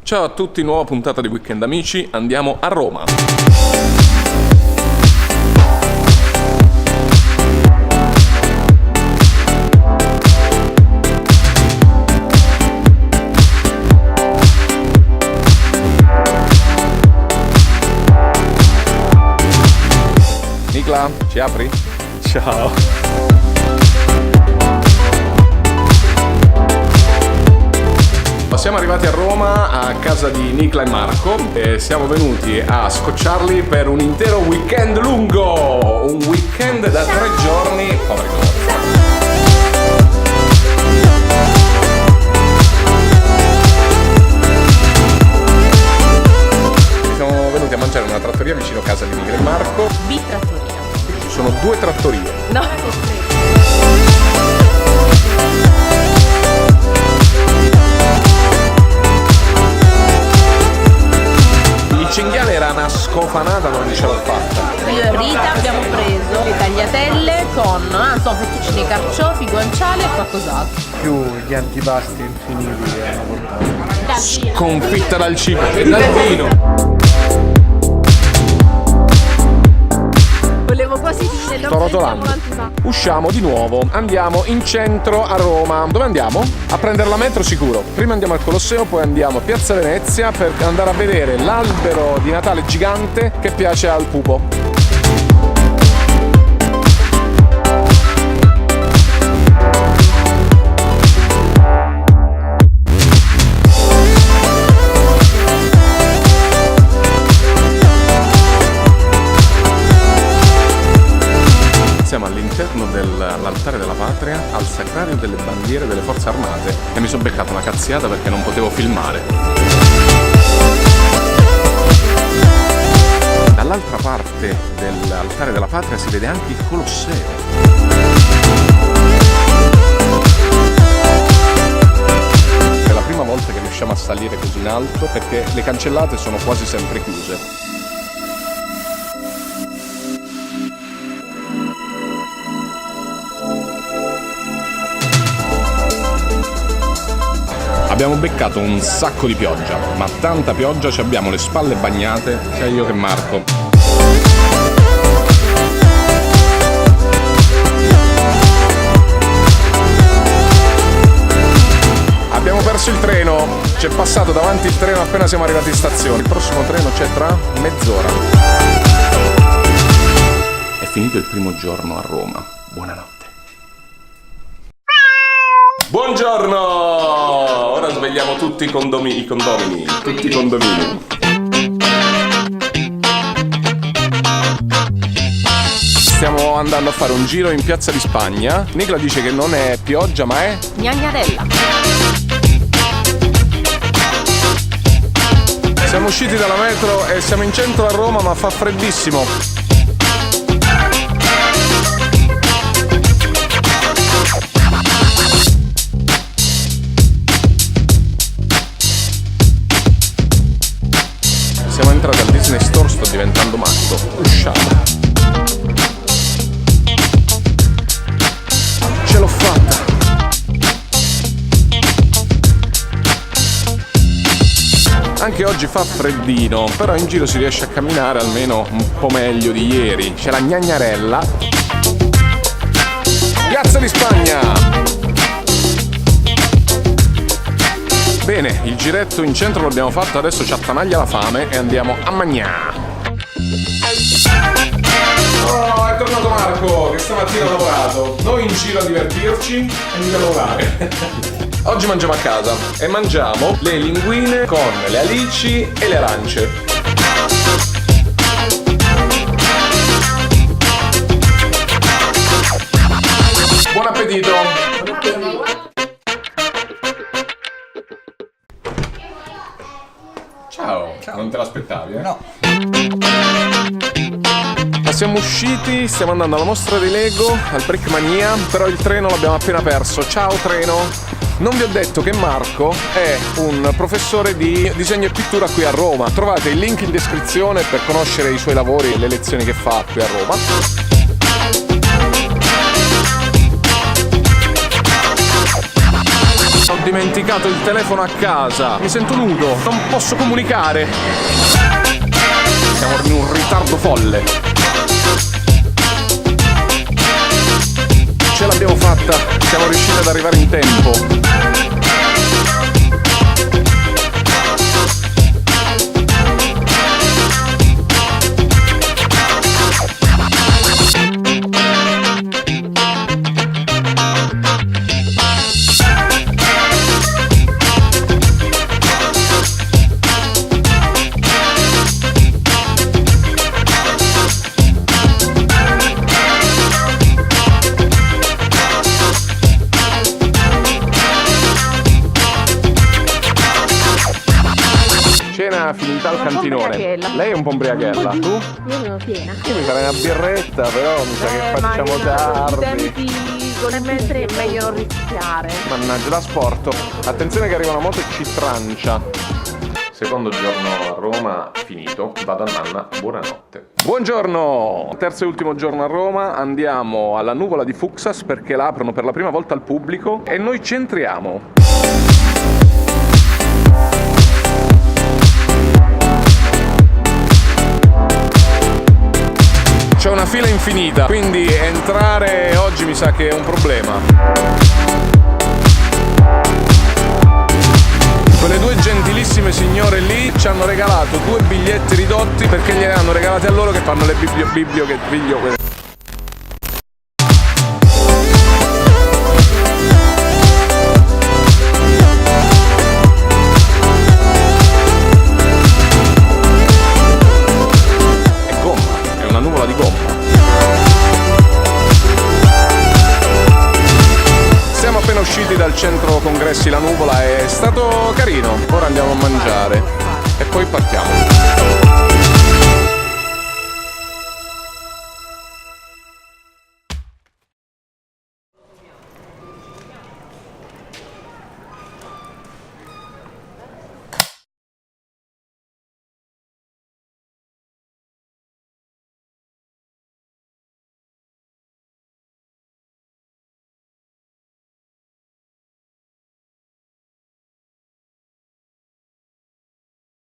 Ciao a tutti, nuova puntata di Weekend Amici, andiamo a Roma. Nicla, ci apri? Ciao. Siamo arrivati a Roma a casa di Nicla e Marco e siamo venuti a scocciarli per un intero weekend lungo, un weekend da 3 giorni. Poveri loro. Siamo venuti a mangiare in una trattoria vicino a casa di Nicla e Marco. Bitrattoria. Ci sono 2 trattorie. No. Il cinghiale era una scofanata, non ce l'ho fatta. Io e Rita abbiamo preso le tagliatelle con fettuccine di carciofi, guanciale e qualcos'altro. Più gli antipasti infiniti hanno portato. Sconfitta dal cibo e dal vino. Volevo quasi dire, Sto rotolando. Usciamo di nuovo, andiamo in centro a Roma. Dove andiamo? A prendere la metro sicuro. Prima andiamo al Colosseo, poi andiamo a Piazza Venezia per andare a vedere l'albero di Natale gigante che piace al pupo. Siamo all'interno dell'altare della patria, al sacrario delle bandiere delle forze armate e mi sono beccato una cazziata perché non potevo filmare. Dall'altra parte dell'altare della patria si vede anche il Colosseo. È la prima volta che riusciamo a salire così in alto perché le cancellate sono quasi sempre chiuse. Abbiamo beccato un sacco di pioggia, ma tanta pioggia, ci abbiamo le spalle bagnate, sia io che Marco. Abbiamo perso il treno, ci è passato davanti il treno appena siamo arrivati in stazione. Il prossimo treno c'è tra mezz'ora. È finito il primo giorno a Roma. Buonanotte. Buongiorno! Ora svegliamo tutti i condomini. Tutti i condomini. Stiamo andando a fare un giro in Piazza di Spagna. Nicla dice che non è pioggia, ma è Gnagnarella. Siamo usciti dalla metro e siamo in centro a Roma, ma fa freddissimo. Siamo entrati al Disney Store, sto diventando matto. Usciamo. Ce l'ho fatta. Anche oggi fa freddino, però in giro si riesce a camminare almeno un po' meglio di ieri. C'è la Gnagnarella. Piazza di Spagna! Bene, il giretto in centro l'abbiamo fatto, adesso ci attanaglia la fame e andiamo a mangiare. Oh, è tornato Marco, che stamattina ha lavorato. Noi in giro a divertirci e lui a lavorare. Oggi mangiamo a casa e mangiamo le linguine con le alici e le arance. Buon appetito! Ciao. Non te l'aspettavi, eh? No. Ma siamo usciti, stiamo andando alla mostra di Lego, al Brickmania, però il treno l'abbiamo appena perso. Ciao treno! Non vi ho detto che Marco è un professore di disegno e pittura qui a Roma. Trovate il link in descrizione per conoscere i suoi lavori e le lezioni che fa qui a Roma. dimenticato il telefono a casa. Mi sento nudo, non posso comunicare. Siamo in un ritardo folle. Ce l'abbiamo fatta, siamo riusciti ad arrivare in tempo. Cena finita al cantinone. Lei è un po' imbriachella. Tu? Io sono piena. Io mi farei una birretta, però mi sa che facciamo tardi. Con i metri è meglio non rischiare. Mannaggia, da sporto. Attenzione che arriva una moto e ci trancia. Secondo giorno a Roma finito, vado a nanna, buonanotte. Buongiorno! Terzo e ultimo giorno a Roma, andiamo alla nuvola di Fuxas perché la aprono per la prima volta al pubblico e noi ci entriamo. C'è una fila infinita, quindi entrare oggi mi sa che è un problema. Quelle due gentilissime signore lì ci hanno regalato 2 biglietti ridotti perché glieli hanno regalati a loro che fanno le biblio. Usciti dal centro congressi La Nuvola, è stato carino. Ora andiamo a mangiare e poi partiamo.